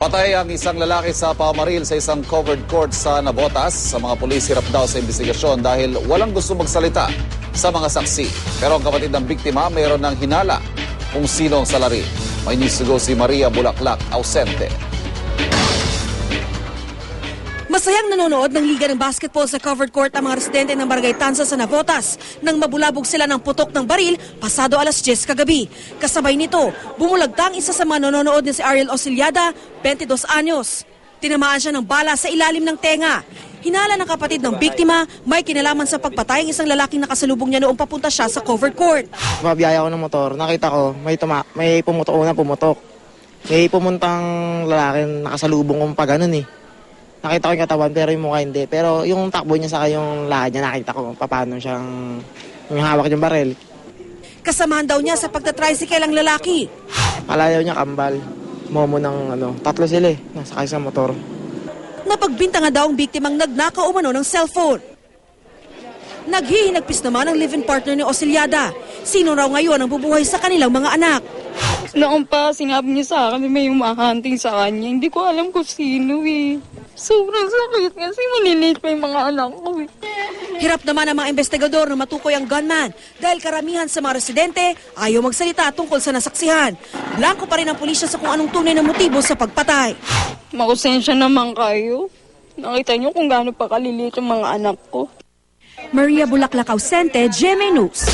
Patay ang isang lalaki sa pamaril sa isang covered court sa Navotas. Sa mga pulis, hirap daw sa investigasyon dahil walang gusto magsalita sa mga saksi. Pero ang kapatid ng biktima mayroon ng hinala kung sino ang salari. May news to go si Maria Bulaklak, ausente. Masayang nanonood ng liga ng basketball sa covered court ang mga residente ng Barangay Tanza sa Navotas nang mabulabog sila ng putok ng baril pasado alas 10 kagabi. Kasabay nito, bumulagtang isa sa mga nanonood ni si Ariel Osiliada, 22 anyos. Tinamaan siya ng bala sa ilalim ng tenga. Hinala ng kapatid ng biktima, may kinalaman sa pagpatay ang isang lalaking nakasalubong niya noong papunta siya sa covered court. Mabiyaya ko ng motor, nakita ko may pumutok. May pumuntang lalaki nakasalubong kong pa ganun eh. Nakita ko yung katawan pero yung mukha hindi. Pero yung takbo niya sa yung lakad niya, nakita ko paano siyang yung hawak yung baril. Kasamahan daw niya sa pagtatricycle ang lalaki. Kalayaw niya kambal. Momo ng tatlo sila nasakay sa motor. Napagbinta nga daw ang biktimang nagnakaw umano ng cellphone. Naghihinagpis naman ang live-in partner ni Osiliada. Sino raw ngayon ang bubuhay sa kanilang mga anak? Noon pa, sinabi niya sa akin may umahunting sa kanya. Hindi ko alam kung sino eh. Sobrang sakit kasi maliliit pa yung mga anak ko eh. Hirap naman ang mga investigador na matukoy ang gunman dahil karamihan sa mga residente ayaw magsalita tungkol sa nasaksihan. Blanco pa rin ang pulisya sa kung anong tunay na motibo sa pagpatay. Makonsensya naman kayo. Nakita niyo kung gaano pa kaliliit yung mga anak ko. Maria Bulaklak, ausente, GMA News.